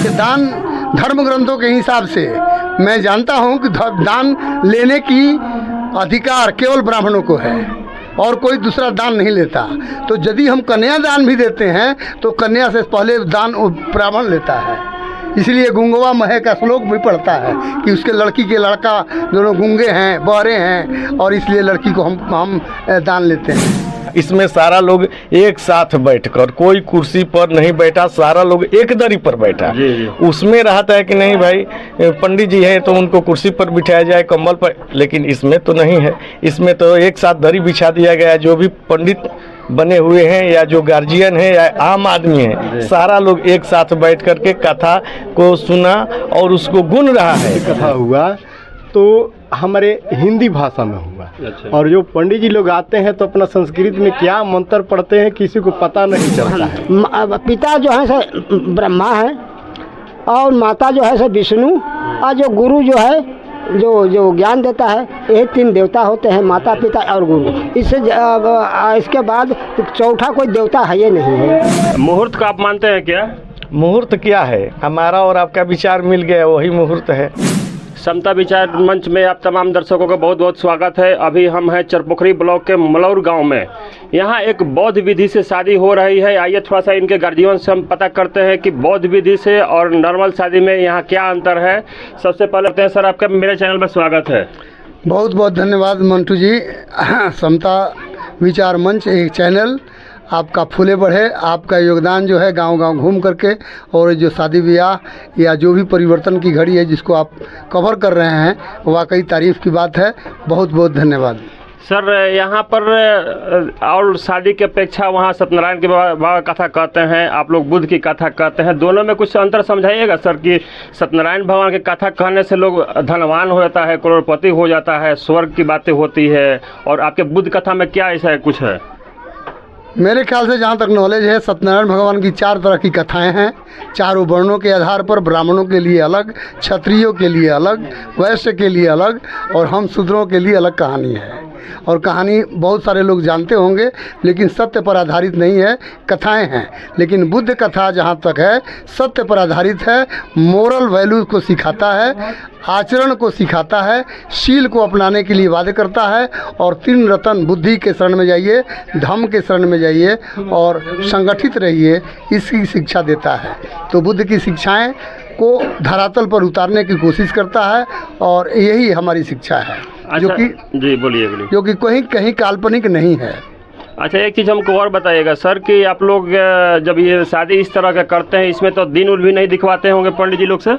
कि दान धर्म ग्रंथों के हिसाब से मैं जानता हूँ कि दान लेने की अधिकार केवल ब्राह्मणों को है और कोई दूसरा दान नहीं लेता। तो यदि हम कन्या दान भी देते हैं तो कन्या से पहले दान ब्राह्मण लेता है। इसलिए गुंगवा महे का श्लोक भी पढ़ता है कि उसके लड़की के लड़का दोनों गूंगे हैं, बहरे हैं, और इसलिए लड़की को हम दान लेते हैं। इसमें सारा लोग एक साथ बैठकर, कोई कुर्सी पर नहीं बैठा, सारा लोग एक दरी पर बैठा। उसमें रहता है कि नहीं भाई पंडित जी हैं तो उनको कुर्सी पर बिठाया जाए, कंबल पर, लेकिन इसमें तो नहीं है। इसमें तो एक साथ दरी बिछा दिया गया। जो भी पंडित बने हुए हैं या जो गार्जियन है या आम आदमी है, सारा लोग एक साथ बैठ कर के कथा को सुना और उसको गुन रहा है। कथा हुआ तो हमारे हिंदी भाषा में हुआ। अच्छा। और जो पंडित जी लोग आते हैं तो अपना संस्कृत में क्या मंत्र पढ़ते हैं किसी को पता नहीं चलता है। पिता जो है से ब्रह्मा है और माता जो है से विष्णु, और जो गुरु जो है जो ज्ञान देता है, ये 3 देवता होते हैं, माता पिता और गुरु। इसके बाद चौथा कोई देवता है ये नहीं है। मुहूर्त का आप मानते हैं क्या? मुहूर्त क्या है? हमारा और आपका विचार मिल गया, वही मुहूर्त है। समता विचार मंच में आप तमाम दर्शकों का बहुत बहुत स्वागत है। अभी हम हैं चरपोखरी ब्लॉक के मलौर गांव में। यहां एक बौद्ध विधि से शादी हो रही है। आइए थोड़ा सा इनके गार्जियन से हम पता करते हैं कि बौद्ध विधि से और नॉर्मल शादी में यहां क्या अंतर है। सबसे पहले कहते हैं सर, आपका मेरे चैनल पर स्वागत है। बहुत बहुत धन्यवाद मंटू जी। समता विचार मंच एक चैनल आपका फूले बढ़े। आपका योगदान जो है गांव-गांव घूम करके, और जो शादी ब्याह या जो भी परिवर्तन की घड़ी है जिसको आप कवर कर रहे हैं, वाकई तारीफ़ की बात है। बहुत बहुत धन्यवाद सर। यहाँ पर और शादी की अपेक्षा वहाँ सत्यनारायण के बाबा कथा कहते हैं, आप लोग बुद्ध की कथा कहते हैं। दोनों में कुछ अंतर समझाइएगा सर कि सत्यनारायण भगवान की कथा कहने से लोग धनवान हो जाता है, करोड़पति हो जाता है, स्वर्ग की बातें होती है, और आपके बुद्ध कथा में क्या ऐसा है कुछ है? मेरे ख्याल से जहाँ तक नॉलेज है, सत्यनारायण भगवान की 4 तरह की कथाएं हैं। चारों वर्णों के आधार पर, ब्राह्मणों के लिए अलग, क्षत्रियों के लिए अलग, वैश्य के लिए अलग, और हम शूद्रों के लिए अलग कहानी है। और कहानी बहुत सारे लोग जानते होंगे, लेकिन सत्य पर आधारित नहीं है, कथाएं हैं। लेकिन बुद्ध कथा जहाँ तक है सत्य पर आधारित है, मोरल वैल्यूज को सिखाता है, आचरण को सिखाता है, शील को अपनाने के लिए वादे करता है। और 3 रत्न, बुद्धि के शरण में जाइए, धम्म के शरण में जाइए और संगठित रहिए, इसकी शिक्षा देता है। तो बुद्ध की शिक्षाएं को धरातल पर उतारने की कोशिश करता है, और यही हमारी शिक्षा है। अच्छा, जो कि जी बोलिए। जो कि कहीं काल्पनिक नहीं है। अच्छा, एक चीज़ हमको और बताइएगा सर कि आप लोग जब ये शादी इस तरह का करते हैं, इसमें तो दिन उल भी नहीं दिखवाते होंगे पंडित जी लोग से?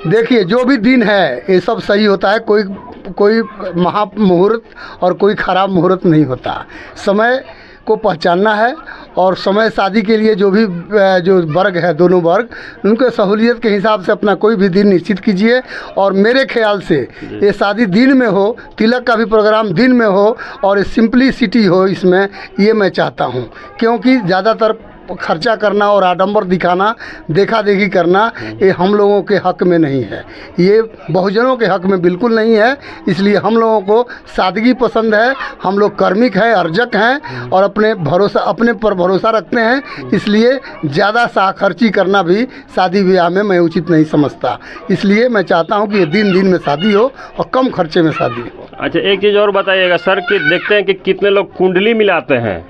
देखिए, जो भी दिन है ये सब सही होता है। कोई महा मुहूर्त और कोई ख़राब मुहूर्त नहीं होता। समय को पहचानना है, और समय शादी के लिए जो भी जो वर्ग है, दोनों वर्ग, उनके सहूलियत के हिसाब से अपना कोई भी दिन निश्चित कीजिए। और मेरे ख्याल से ये शादी दिन में हो, तिलक का भी प्रोग्राम दिन में हो, और सिंपलिसिटी हो इसमें, ये मैं चाहता हूँ। क्योंकि ज़्यादातर खर्चा करना और आडंबर दिखाना, देखा देखी करना, ये हम लोगों के हक में नहीं है, ये बहुजनों के हक में बिल्कुल नहीं है। इसलिए हम लोगों को सादगी पसंद है। हम लोग कर्मिक हैं, अर्जक हैं, और अपने पर भरोसा रखते हैं। इसलिए ज़्यादा खर्ची करना भी शादी ब्याह में मैं उचित नहीं समझता। इसलिए मैं चाहता हूँ कि ये दिन में शादी हो और कम खर्चे में शादी हो। अच्छा, एक चीज़ और बताइएगा सर कि देखते हैं कि कितने लोग कुंडली मिलाते हैं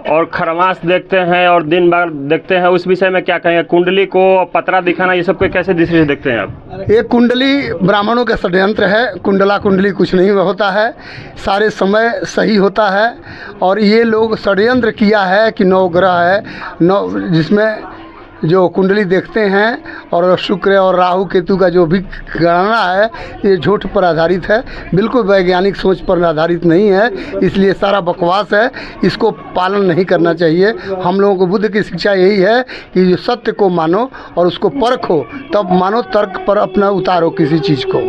और खरमास देखते हैं और दिन भर देखते हैं, उस विषय में क्या कहेंगे? कुंडली को पतरा दिखाना, ये सब को कैसे दृष्टि से देखते हैं आप? ये कुंडली ब्राह्मणों का षड्यंत्र है। कुंडली कुछ नहीं होता है, सारे समय सही होता है। और ये लोग षड्यंत्र किया है कि 9 ग्रह है, 9 जिसमें जो कुंडली देखते हैं, और शुक्र और राहु केतु का जो भी गणना है, ये झूठ पर आधारित है, बिल्कुल वैज्ञानिक सोच पर आधारित नहीं है। इसलिए सारा बकवास है, इसको पालन नहीं करना चाहिए। हम लोगों को बुद्ध की शिक्षा यही है कि जो सत्य को मानो और उसको परखो, तब मानो, तर्क पर अपना उतारो किसी चीज़ को।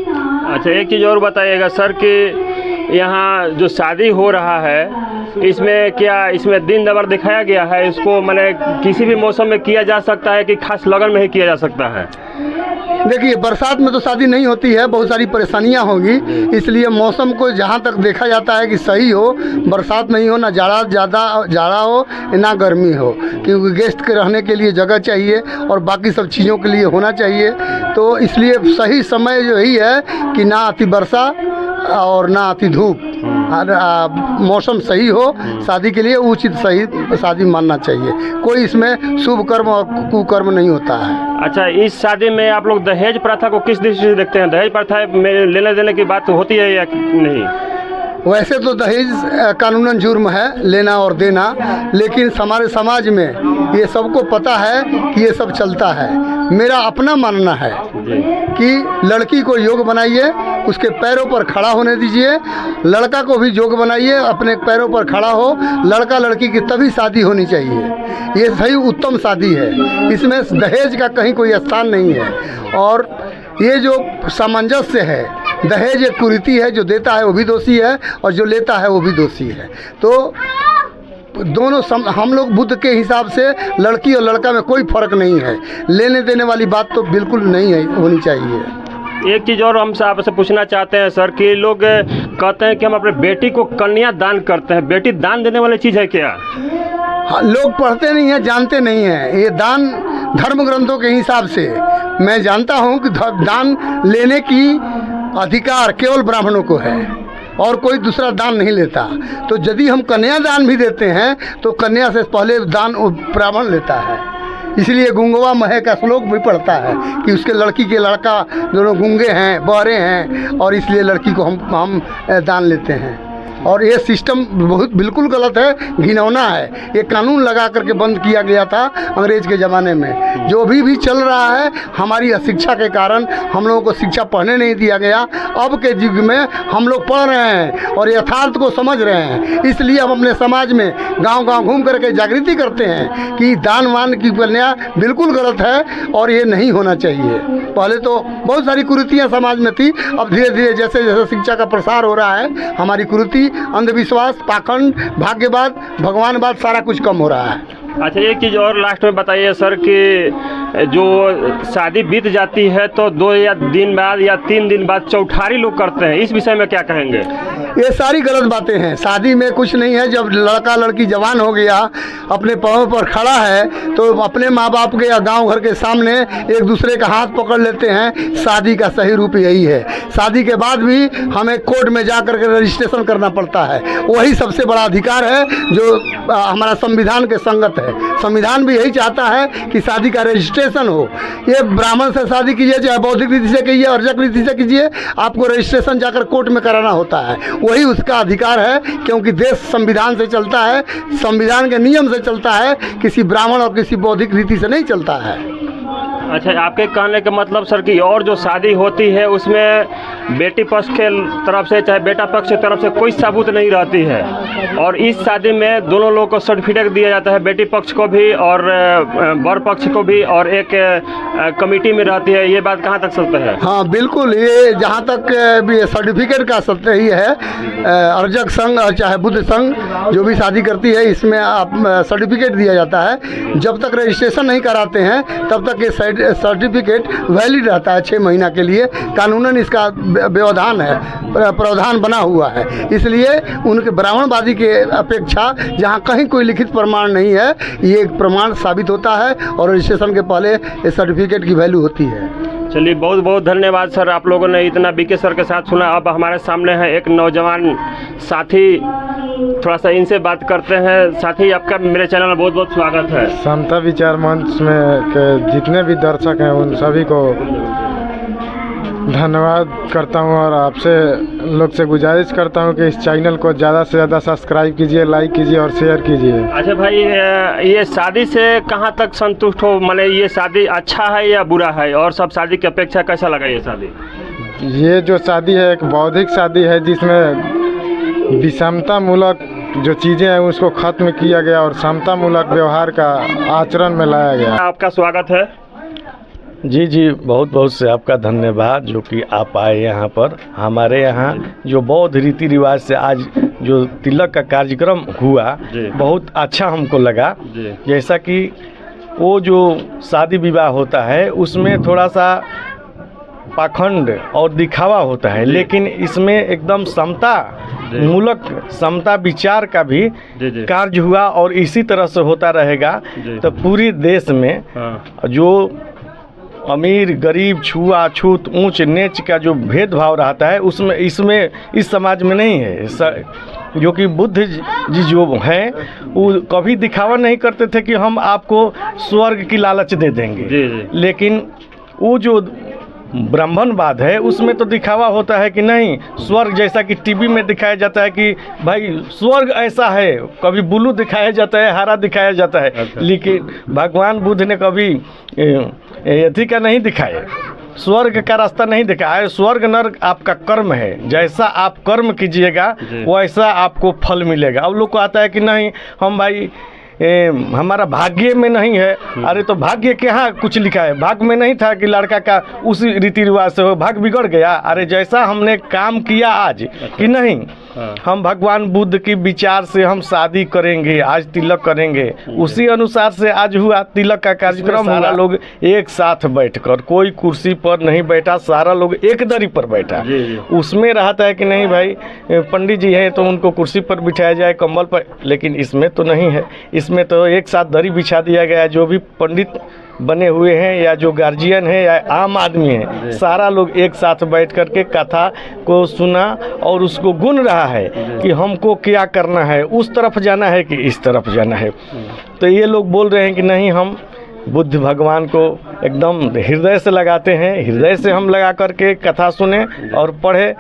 अच्छा, एक चीज़ और बताइएगा सर कि यहाँ जो शादी हो रहा है, इसमें क्या इसमें दिन दबर दिखाया गया है? इसको मैंने किसी भी मौसम में किया जा सकता है कि खास लगन में ही किया जा सकता है? देखिए बरसात में तो शादी नहीं होती है, बहुत सारी परेशानियां होगी, इसलिए मौसम को जहाँ तक देखा जाता है कि सही हो, बरसात नहीं हो, ना जाड़ा हो ना गर्मी हो, क्योंकि गेस्ट के रहने के लिए जगह चाहिए और बाकी सब चीज़ों के लिए होना चाहिए। तो इसलिए सही समय जो यही है कि ना अति वर्षा और ना अति धूप, मौसम सही हो शादी के लिए, उचित सही शादी मानना चाहिए। कोई इसमें शुभ कर्म और कुकर्म नहीं होता है। अच्छा, इस शादी में आप लोग दहेज प्रथा को किस दृष्टि से देखते हैं? दहेज प्रथा में लेने देने की बात होती है या नहीं? वैसे तो दहेज कानूनन जुर्म है, लेना और देना, लेकिन हमारे समाज में ये सबको पता है कि ये सब चलता है। मेरा अपना मानना है कि लड़की को योग्य बनाइए, उसके पैरों पर खड़ा होने दीजिए, लड़का को भी योग्य बनाइए, अपने पैरों पर खड़ा हो, लड़का लड़की की तभी शादी होनी चाहिए। ये सही उत्तम शादी है, इसमें दहेज का कहीं कोई स्थान नहीं है। और ये जो सामंजस्य है, दहेज एक कुरीति है, जो देता है वो भी दोषी है और जो लेता है वो भी दोषी है। तो दोनों हम लोग बुद्ध के हिसाब से लड़की और लड़का में कोई फर्क नहीं है, लेने देने वाली बात तो बिल्कुल नहीं है, होनी चाहिए। एक चीज़ और हम आपसे पूछना चाहते हैं सर कि लोग कहते हैं कि हम अपने बेटी को कन्या दान करते हैं, बेटी दान देने वाली चीज़ है क्या? हाँ, लोग पढ़ते नहीं हैं, जानते नहीं हैं। ये दान धर्म ग्रंथों के हिसाब से मैं जानता हूँ कि दान लेने की अधिकार केवल ब्राह्मणों को है और कोई दूसरा दान नहीं लेता। तो यदि हम कन्या दान भी देते हैं तो कन्या से पहले दान ब्राह्मण लेता है। इसलिए गुंगवा महे का श्लोक भी पढ़ता है कि उसके लड़की के लड़का दोनों गूंगे हैं, बहरे हैं, और इसलिए लड़की को हम दान लेते हैं। और ये सिस्टम बहुत बिल्कुल गलत है, घिनौना है। ये कानून लगा करके बंद किया गया था अंग्रेज के ज़माने में। जो भी चल रहा है हमारी अशिक्षा के कारण, हम लोगों को शिक्षा पढ़ने नहीं दिया गया। अब के युग में हम लोग पढ़ रहे हैं और यथार्थ को समझ रहे हैं, इसलिए हम अपने समाज में गांव-गांव घूम करके जागृति करते हैं कि दान वान की कन्या बिल्कुल गलत है और ये नहीं होना चाहिए। पहले तो बहुत सारी कुरीतियाँ समाज में थी, अब धीरे धीरे जैसे जैसे शिक्षा का प्रसार हो रहा है, हमारी कुरीति, अंधविश्वास, पाखंड, भाग्यवाद, भगवानवाद सारा कुछ कम हो रहा है। अच्छा, एक चीज़ और लास्ट में बताइए सर कि जो शादी बीत जाती है तो 2 या दिन बाद या 3 दिन बाद चौठारी लोग करते हैं, इस विषय में क्या कहेंगे? ये सारी गलत बातें हैं। शादी में कुछ नहीं है। जब लड़का लड़की जवान हो गया, अपने पाँव पर खड़ा है, तो अपने माँ बाप के या गांव घर के सामने एक दूसरे का हाथ पकड़ लेते हैं। शादी का सही रूप यही है। शादी के बाद भी हमें कोर्ट में जा कर के रजिस्ट्रेशन करना पड़ता है। वही सबसे बड़ा अधिकार है जो हमारा संविधान के संगत है। संविधान भी यही चाहता है कि शादी का रजिस्ट्रेशन हो। ये ब्राह्मण से शादी कीजिए, चाहे बौद्धिक रीति से कीजिए, अर्जक रीति से कीजिए, आपको रजिस्ट्रेशन जाकर कोर्ट में कराना होता है। वही उसका अधिकार है, क्योंकि देश संविधान से चलता है, संविधान के नियम से चलता है, किसी ब्राह्मण और किसी बौद्धिक रीति से नहीं चलता है। अच्छा, आपके कहने का मतलब सर कि और जो शादी होती है उसमें बेटी पक्ष के तरफ से चाहे बेटा पक्ष की तरफ से कोई सबूत नहीं रहती है, और इस शादी में दोनों लोगों को सर्टिफिकेट दिया जाता है, बेटी पक्ष को भी और वर पक्ष को भी, और एक कमेटी में रहती है। ये बात कहाँ तक सत्य है? हाँ बिल्कुल, ये जहाँ तक भी सर्टिफिकेट का सत्य ही है। अर्जक संघ और चाहे बुद्ध संघ जो भी शादी करती है, इसमें आप सर्टिफिकेट दिया जाता है। जब तक रजिस्ट्रेशन नहीं कराते हैं तब तक ये सर्टिफिकेट वैलिड रहता है 6 महीना के लिए। कानूनन इसका व्यवधान है, प्रावधान बना हुआ है। इसलिए उनके ब्राह्मणवादी के अपेक्षा जहाँ कहीं कोई लिखित प्रमाण नहीं है, ये एक प्रमाण साबित होता है और रजिस्ट्रेशन के पहले इस सर्टिफिकेट की वैल्यू होती है। चलिए, बहुत बहुत धन्यवाद सर, आप लोगों ने इतना बीके सर के साथ सुना। अब हमारे सामने है एक नौजवान साथी, थोड़ा सा इनसे बात करते हैं। साथी, आपका मेरे चैनल में बहुत बहुत स्वागत है। समता विचार मंच में के जितने भी दर्शक हैं उन सभी को धन्यवाद करता हूं और आपसे लोग से गुजारिश करता हूं कि इस चैनल को ज़्यादा से ज़्यादा सब्सक्राइब कीजिए, लाइक कीजिए और शेयर कीजिए। अच्छा भाई, ये शादी से कहाँ तक संतुष्ट हो? माने ये शादी अच्छा है या बुरा है, और सब शादी की अपेक्षा कैसा लगा ये शादी? ये जो शादी है एक बौद्धिक शादी है, जिसमें विषमतामूलक जो चीज़ें हैं उसको ख़त्म किया गया और समतामूलक व्यवहार का आचरण में लाया गया। आपका स्वागत है। जी जी, बहुत बहुत से आपका धन्यवाद जो कि आप आए यहाँ पर। हमारे यहाँ जो बौद्ध रीति रिवाज से आज जो तिलक का कार्यक्रम हुआ, बहुत अच्छा हमको लगा। जैसा कि वो जो शादी विवाह होता है उसमें थोड़ा सा पाखंड और दिखावा होता है, लेकिन इसमें एकदम समता मूलक समता विचार का भी कार्य हुआ और इसी तरह से होता रहेगा तो पूरी देश में जो अमीर गरीब छुआछूत ऊंच नीच का जो भेदभाव रहता है उसमें इसमें इस समाज में नहीं है। जो कि बुद्ध जी जो हैं वो कभी दिखावा नहीं करते थे कि हम आपको स्वर्ग की लालच दे देंगे, लेकिन वो जो ब्राह्मणवाद है उसमें तो दिखावा होता है कि नहीं स्वर्ग, जैसा कि टीवी में दिखाया जाता है कि भाई स्वर्ग ऐसा है, कभी ब्लू दिखाया जाता है, हरा दिखाया जाता है, लेकिन भगवान बुद्ध ने कभी एथी का नहीं दिखाया, स्वर्ग का रास्ता नहीं दिखाया। स्वर्ग नर्क आपका कर्म है, जैसा आप कर्म कीजिएगा वैसा आपको फल मिलेगा। अब लोग को आता है कि नहीं हम भाई हमारा भाग्य में नहीं है। अरे तो भाग्य के यहाँ कुछ लिखा है? भाग्य में नहीं था कि लड़का का उसी रीति रिवाज से हो, भाग्य बिगड़ गया। अरे जैसा हमने काम किया आज कि नहीं, हम भगवान बुद्ध की विचार से हम शादी करेंगे, आज तिलक करेंगे, उसी अनुसार से आज हुआ तिलक का कार्यक्रम। सारा लोग एक साथ बैठकर, कोई कुर्सी पर नहीं बैठा, सारा लोग एक दरी पर बैठा। उसमें रहता है कि नहीं भाई पंडित जी हैं तो उनको कुर्सी पर बिठाया जाए, कंबल पर, लेकिन इसमें तो नहीं है। इसमें तो एक साथ दरी बिछा दिया गया। जो भी पंडित बने हुए हैं या जो गार्जियन है या आम आदमी है, सारा लोग एक साथ बैठ कर के कथा को सुना और उसको गुन रहा है कि हमको क्या करना है, उस तरफ जाना है कि इस तरफ जाना है। तो ये लोग बोल रहे हैं कि नहीं हम बुद्ध भगवान को एकदम हृदय से लगाते हैं, हृदय से हम लगा करके कथा सुने और पढ़े,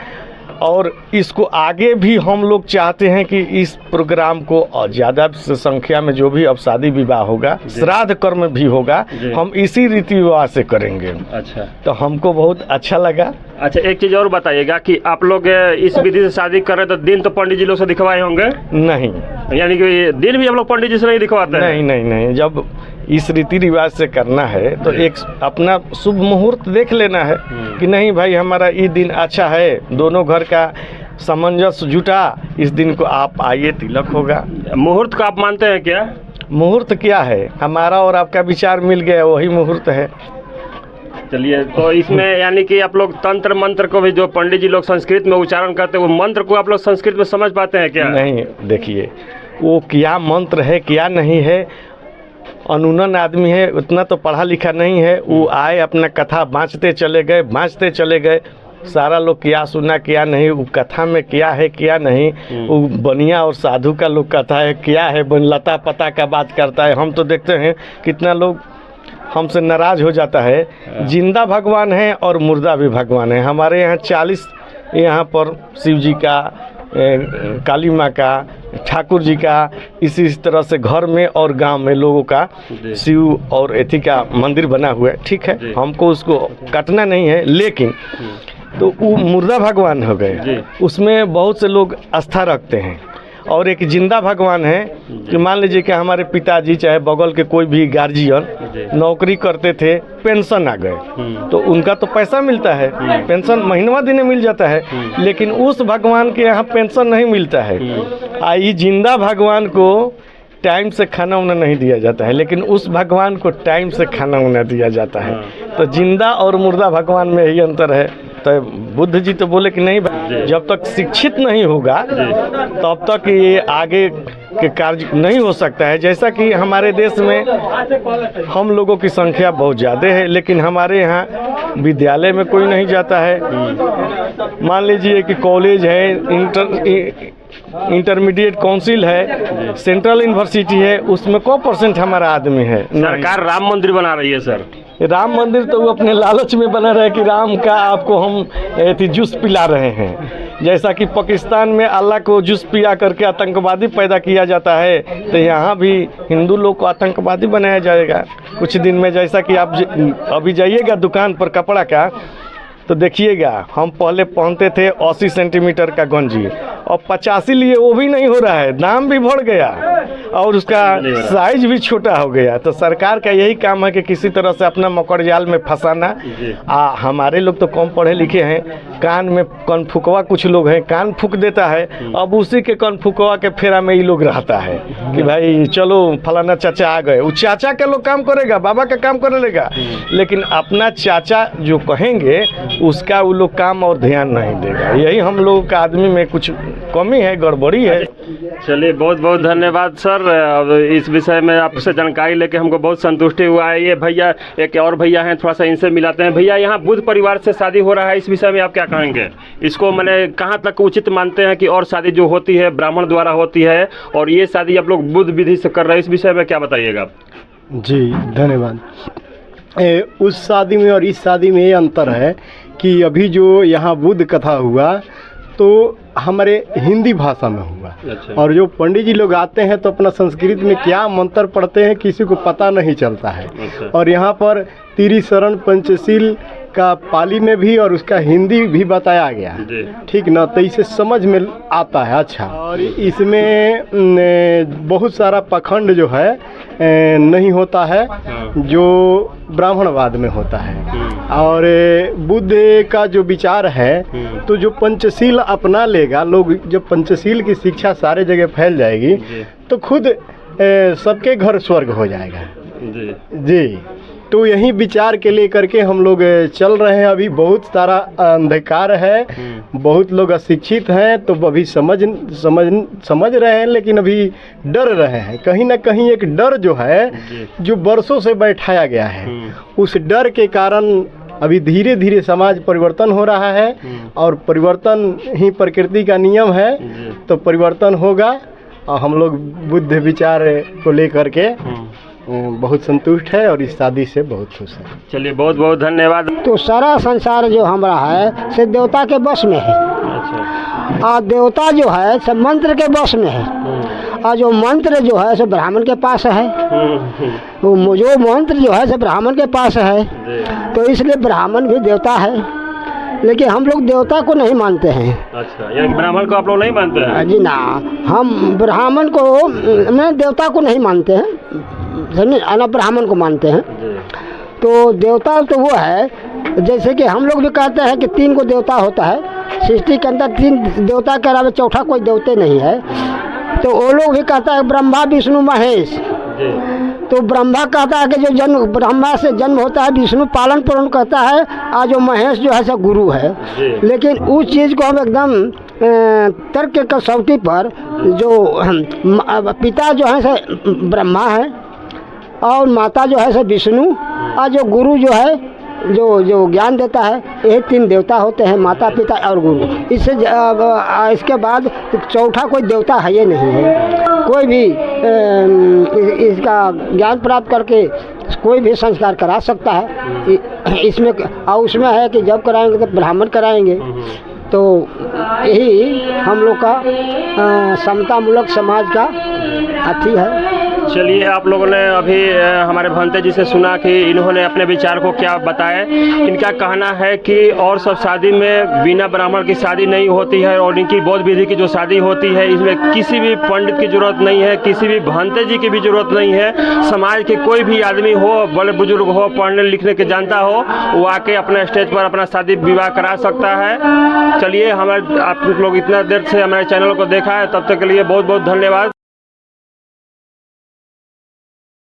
और इसको आगे भी हम लोग चाहते हैं कि इस प्रोग्राम को ज़्यादा संख्या में जो भी अब शादी विवाह होगा, श्राद्ध कर्म भी होगा, हम इसी रीति रिवाज से करेंगे। अच्छा, तो हमको बहुत अच्छा लगा। अच्छा, एक चीज़ और बताइएगा कि आप लोग इस विधि से शादी कर रहे तो दिन तो पंडित जी लोग से दिखवाए होंगे? नहीं, यानी कि दिन भी हम लोग पंडित जी से नहीं दिखवाते हैं? नहीं नहीं नहीं, जब इस रीति रिवाज से करना है तो एक अपना शुभ मुहूर्त देख लेना है कि नहीं भाई हमारा ये दिन अच्छा है, दोनों घर का सामंजस्य जुटा, इस दिन को आप आइए, तिलक होगा। मुहूर्त को आप मानते हैं क्या? मुहूर्त क्या है, हमारा और आपका विचार मिल गया वही मुहूर्त है। चलिए, तो इसमें यानी कि आप लोग तंत्र मंत्र को भी जो पंडित जी लोग संस्कृत में उच्चारण करते हैं वो मंत्र को आप लोग संस्कृत में समझ पाते हैं क्या? नहीं, देखिए वो क्या मंत्र है क्या नहीं है, अनूनन आदमी है, उतना तो पढ़ा लिखा नहीं है, वो आए अपना कथा बाँचते चले गए, सारा लोग क्या सुना क्या नहीं, वो कथा में क्या है क्या नहीं, वो बनिया और साधु का लोग कथा है क्या है, लता पता का बात करता है। हम तो देखते हैं कितना लोग हमसे नाराज़ हो जाता है। जिंदा भगवान है और मुर्दा भी भगवान है। हमारे यहाँ 40 यहाँ पर शिव जी का, काली माँ का, ठाकुर जी का, इसी तरह से घर में और गांव में लोगों का शिव और एथी का मंदिर बना हुआ है। ठीक है, हमको उसको काटना नहीं है, लेकिन तो वो मुर्दा भगवान हो गए, उसमें बहुत से लोग आस्था रखते हैं। और एक जिंदा भगवान है कि मान लीजिए कि हमारे पिताजी चाहे बगल के कोई भी गार्जियन नौकरी करते थे, पेंशन आ गए तो उनका तो पैसा मिलता है, पेंशन महीनवा दिन मिल जाता है, लेकिन उस भगवान के यहाँ पेंशन नहीं मिलता है। ये जिंदा भगवान को टाइम से खाना उन्हें नहीं दिया जाता है, लेकिन उस भगवान को टाइम से खाना उन्हें दिया जाता है। तो जिंदा और मुर्दा भगवान में यही अंतर है। तो बुद्ध जी तो बोले कि नहीं, जब तक शिक्षित नहीं होगा तब तक ये आगे के कार्य नहीं हो सकता है। जैसा कि हमारे देश में हम लोगों की संख्या बहुत ज़्यादा है, लेकिन हमारे यहाँ विद्यालय में कोई नहीं जाता है। मान लीजिए कि कॉलेज है, इंटरमीडिएट काउंसिल है, सेंट्रल यूनिवर्सिटी है, उसमें 1% हमारा आदमी है। सरकार राम मंदिर बना रही है सर। राम मंदिर तो वो अपने लालच में बना रहे कि राम का आपको हम जूस पिला रहे हैं। जैसा कि पाकिस्तान में अल्लाह को जूस पिया करके आतंकवादी पैदा किया जाता है, तो यहाँ भी हिंदू लोग को आतंकवादी बनाया जाएगा कुछ दिन में। जैसा कि आप अभी जाइएगा दुकान पर कपड़ा का, तो देखिएगा, हम पहले पहनते थे 80 सेंटीमीटर का गंजी, और 85 लिए वो भी नहीं हो रहा है, दाम भी बढ़ गया और उसका साइज भी छोटा हो गया। तो सरकार का यही काम है कि किसी तरह से अपना मकर जाल में फंसाना। हमारे लोग तो कम पढ़े लिखे हैं, कान में कन फुकवा कुछ लोग हैं, कान फूक देता है, अब उसी के कन फुकवा के फेरा में ये लोग रहता है कि भाई चलो फलाना चाचा आ गए। वो चाचा का लोग काम करेगा, बाबा का काम कर लेगा, लेकिन अपना चाचा जो कहेंगे उसका वो लोग काम और ध्यान नहीं देगा। यही हम लोगों का आदमी में कुछ कमी है, गड़बड़ी है। चलिए बहुत बहुत धन्यवाद सर। अब इस विषय में आपसे जानकारी लेके हमको बहुत संतुष्टि हुआ है। ये भैया, एक और भैया हैं, थोड़ा सा इनसे मिलाते हैं। भैया, यहाँ बुद्ध परिवार से शादी हो रहा है, इस विषय में आप क्या कहेंगे? इसको मैंने कहाँ तक उचित मानते हैं कि और शादी जो होती है ब्राह्मण द्वारा होती है और ये शादी आप लोग बुद्ध विधि से कर रहे हैं, इस विषय में क्या बताइएगा? जी धन्यवाद। उस शादी में और इस शादी में ये अंतर है कि अभी जो यहाँ बुद्ध कथा हुआ तो हमारे हिंदी भाषा में हुआ। अच्छा। और जो पंडित जी लोग आते हैं तो अपना संस्कृत में क्या मंत्र पढ़ते हैं किसी को पता नहीं चलता है। अच्छा। और यहाँ पर त्रिशरण पंचशील का पाली में भी और उसका हिंदी भी बताया गया है, ठीक ना, तो इसे समझ में आता है। अच्छा, और इसमें बहुत सारा पखंड जो है नहीं होता है जो ब्राह्मणवाद में होता है। और बुद्ध का जो विचार है तो जो पंचशील अपना लेगा लोग, जब पंचशील की शिक्षा सारे जगह फैल जाएगी तो खुद सबके घर स्वर्ग हो जाएगा। जी, तो यही विचार के लिए करके हम लोग चल रहे हैं। अभी बहुत सारा अंधकार है, बहुत लोग अशिक्षित हैं, तो अभी समझ रहे हैं, लेकिन अभी डर रहे हैं। कहीं ना कहीं एक डर जो है जो बरसों से बैठाया गया है, उस डर के कारण अभी धीरे धीरे समाज परिवर्तन हो रहा है। और परिवर्तन ही प्रकृति का नियम है, तो परिवर्तन होगा। और हम लोग बुद्ध विचार को लेकर के बहुत संतुष्ट है और इस शादी से बहुत खुश है। चलिए बहुत बहुत धन्यवाद। तो सारा संसार जो हमारा है से देवता के बस में है। अच्छा। और देवता जो है सब मंत्र के बस में है, और जो मंत्र जो है सो ब्राह्मण के पास है। वो जो मंत्र जो है सो ब्राह्मण के पास है, तो इसलिए ब्राह्मण भी देवता है, लेकिन हम लोग देवता को नहीं मानते हैं। अच्छा, यानी ब्राह्मण को आप लोग नहीं मानते हैं? जी ना, हम ब्राह्मण को मैं देवता को नहीं मानते हैं, समझे, ब्राह्मण को मानते हैं। तो देवता तो वो है जैसे कि हम लोग भी कहते हैं कि 3 को देवता होता है सृष्टि के अंदर, 3 देवता के अलावा चौथा कोई देवते नहीं है। तो वो लोग भी कहता है ब्रह्मा विष्णु महेश। तो ब्रह्मा कहता है कि जो जन्म ब्रह्मा से जन्म होता है, विष्णु पालन पोषण करता है, और जो महेश जो है सो गुरु है। लेकिन उस चीज़ को हम एकदम तर्क के कसौटी पर जो पिता जो है सो ब्रह्मा है और माता जो है सो विष्णु, और जो गुरु जो है जो ज्ञान देता है, ये 3 देवता होते हैं, माता पिता और गुरु। इसके बाद चौथा कोई देवता है ये नहीं है। कोई भी इसका ज्ञान प्राप्त करके कोई भी संस्कार करा सकता है इसमें। और उसमें है कि जब कराएंगे तो ब्राह्मण कराएंगे। तो यही हम लोग का समतामूलक समाज का अथी है। चलिए, आप लोगों ने अभी हमारे भंते जी से सुना कि इन्होंने अपने विचार को क्या बताए। इनका कहना है कि और सब शादी में बिना ब्राह्मण की शादी नहीं होती है, और इनकी बौद्ध विधि की जो शादी होती है इसमें किसी भी पंडित की जरूरत नहीं है, किसी भी भंते जी की भी जरूरत नहीं है। समाज के कोई भी आदमी हो, बड़े बुजुर्ग हो, पढ़ने लिखने के जानता हो, वो आके अपने स्टेज पर अपना शादी विवाह करा सकता है। चलिए, आप लोग इतना देर से हमारे चैनल को देखा है, तब तक के लिए बहुत बहुत धन्यवाद।